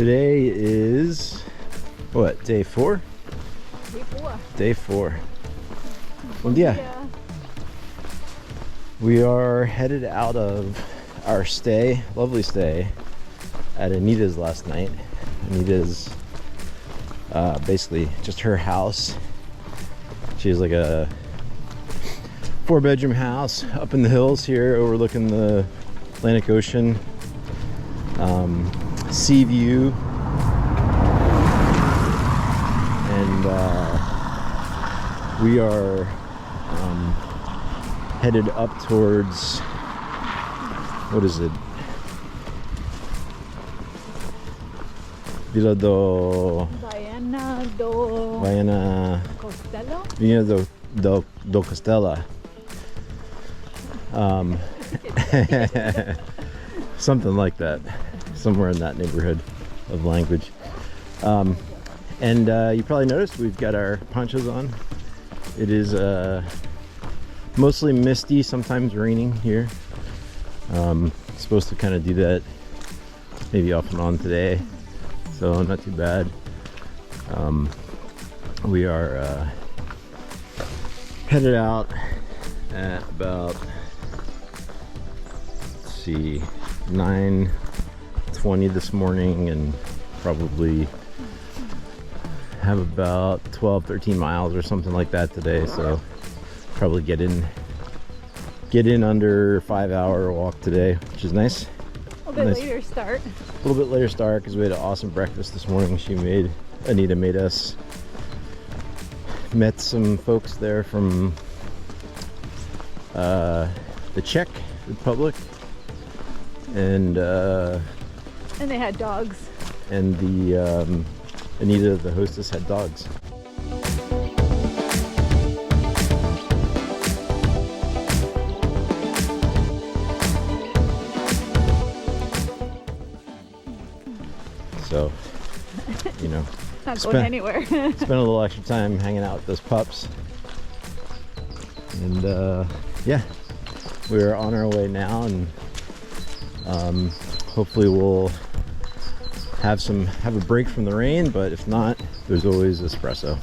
Today is what, day 4? Day 4. Well, yeah. We are headed out of our stay, lovely stay at Anita's last night. Anita's basically just her house. She has like a 4-bedroom house up in the hills here overlooking the Atlantic Ocean. Sea view. And we are headed up towards, what is it? Villa do Costela. Something like that, somewhere in that neighborhood of language. And you probably noticed we've got our ponchos on. It is mostly misty, sometimes raining here. It's supposed to kind of do that maybe off and on today, so not too bad. We are headed out at about, let's see, 9:20 this morning, and probably have about 12-13 miles or something like that today, so probably get in under 5-hour walk today, which is nice. A little bit later start. A little bit later start because we had an awesome breakfast this morning. Anita made us. Met some folks there from the Czech Republic, and they had dogs. And the Anita, the hostess, had dogs. So, you know, not going anywhere. Spend a little extra time hanging out with those pups. And yeah, we're on our way now, and hopefully we'll have a break from the rain, but if not, there's always espresso.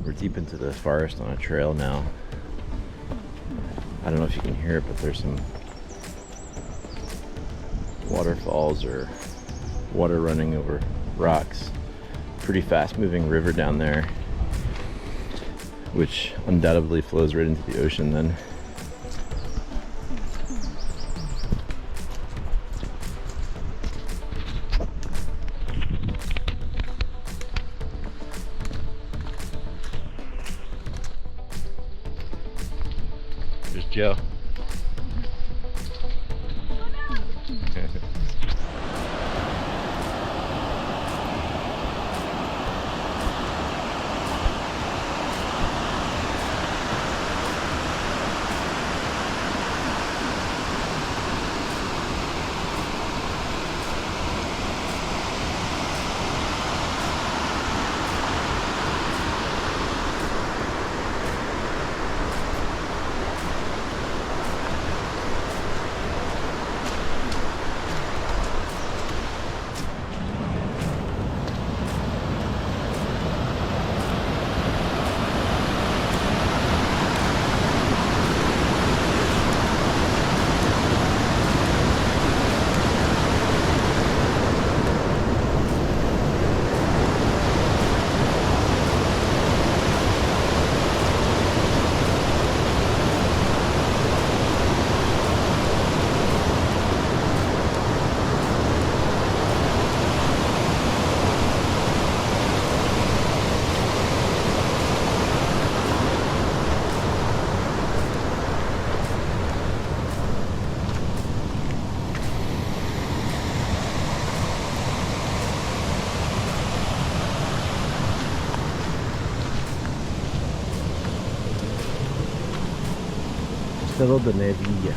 We're deep into the forest on a trail now. I don't know if you can hear it, but there's some waterfalls or water running over rocks. Pretty fast moving river down there, which undoubtedly flows right into the ocean then. There's Joe. Cerro de Nevilla.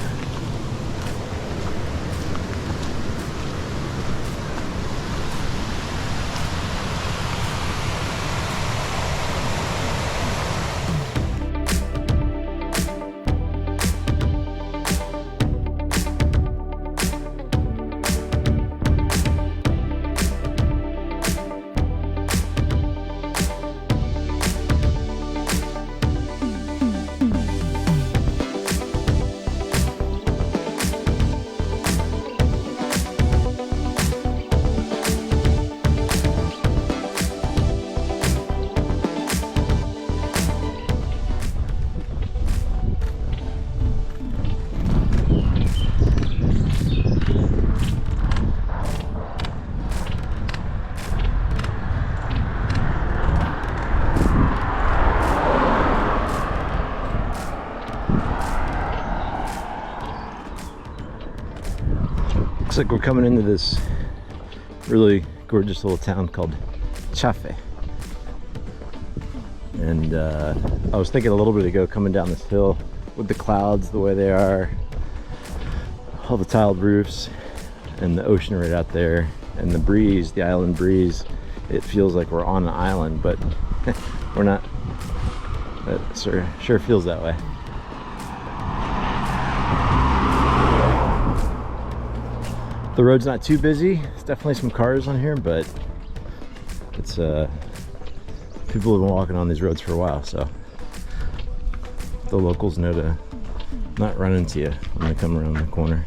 Looks like we're coming into this really gorgeous little town called Chafe. And I was thinking a little bit ago, coming down this hill with the clouds the way they are, all the tiled roofs and the ocean right out there, and the breeze, the island breeze, it feels like we're on an island, but we're not. It sure feels that way. The road's not too busy. There's definitely some cars on here, but it's people have been walking on these roads for a while, so the locals know to not run into you when they come around the corner.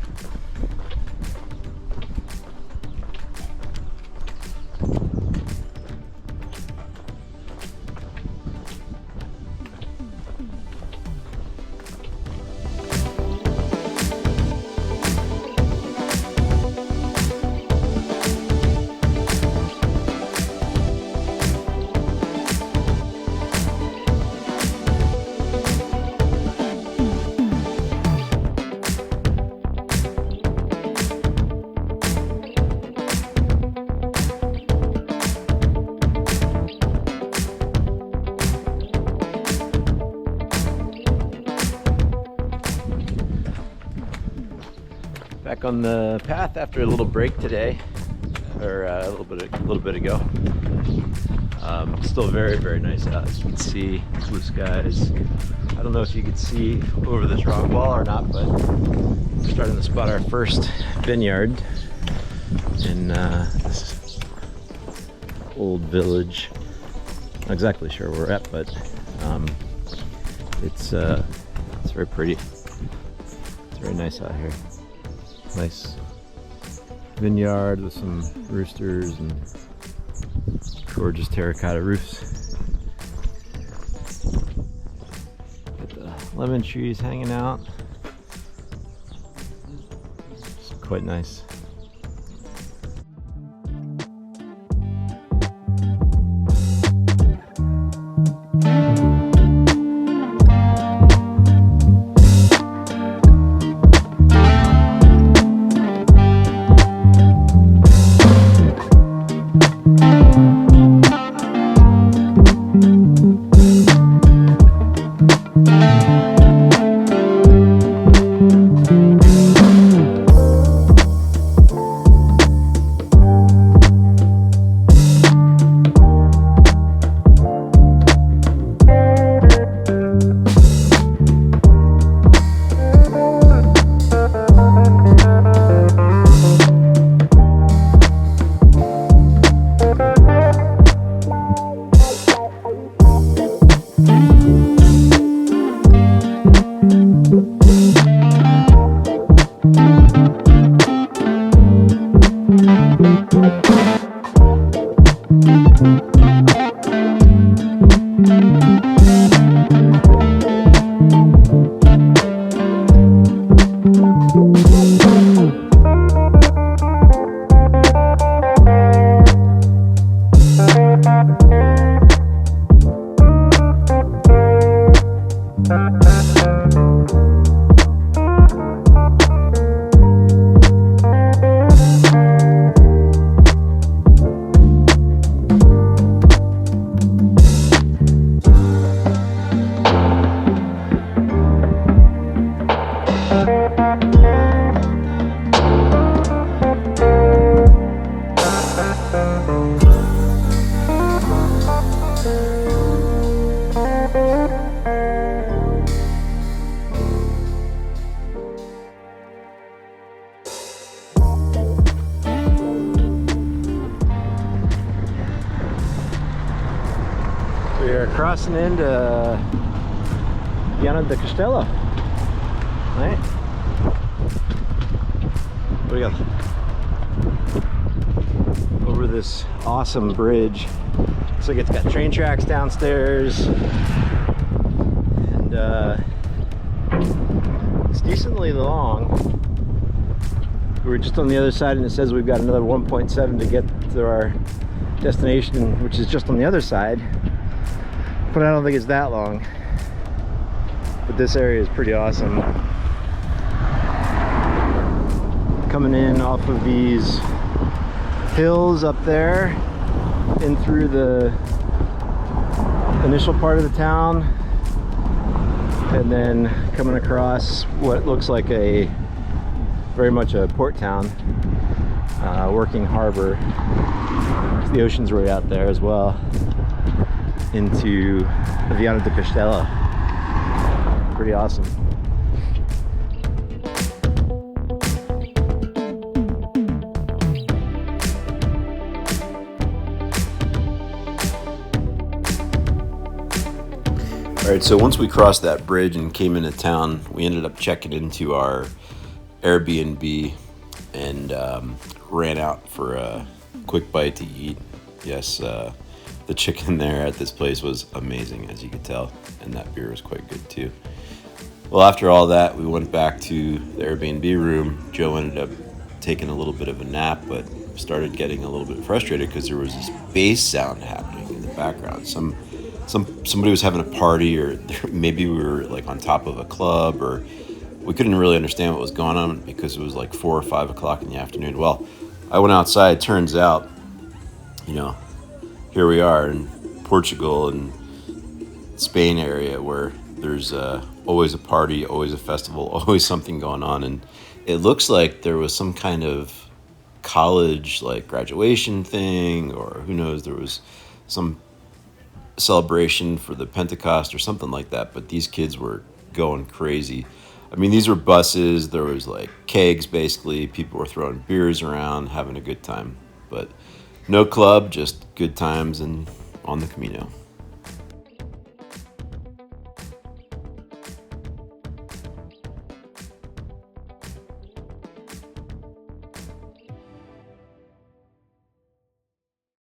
Back on the path after a little break today, or a little bit ago. Still very nice out, as you can see. Blue skies. I don't know if you could see over this rock wall or not, but we're starting to spot our first vineyard in this old village. not exactly sure where we're at, but it's very pretty. It's very nice out here. Nice vineyard with some roosters and gorgeous terracotta roofs. Got the lemon trees hanging out. It's quite nice. We are crossing into Viana de Castelo. Right? What do we got? Over this awesome bridge. Looks like it's got train tracks downstairs. And it's decently long. We're just on the other side and it says we've got another 1.7 to get to our destination, which is just on the other side. But I don't think it's that long. But this area is pretty awesome. Coming in off of these hills up there, in through the initial part of the town, and then coming across what looks like very much a port town, working harbor. The ocean's right out there as well, into Viana de Castelo. Pretty awesome. All right, so once we crossed that bridge and came into town, we ended up checking into our Airbnb and ran out for a quick bite to eat. Yes, the chicken there at this place was amazing, as you could tell, and that beer was quite good too. Well, after all that, we went back to the Airbnb room. Joe ended up taking a little bit of a nap, but started getting a little bit frustrated because there was this bass sound happening in the background. Somebody was having a party, or maybe we were like on top of a club, or we couldn't really understand what was going on because it was like 4 or 5 o'clock in the afternoon. Well, I went outside. Turns out, here we are in Portugal and Spain area where there's always a party, always a festival, always something going on. And it looks like there was some kind of college like graduation thing, or who knows, there was some celebration for the Pentecost or something like that. But these kids were going crazy. I mean, these were buses, there was like kegs basically, people were throwing beers around, having a good time. But no club, just good times and on the Camino.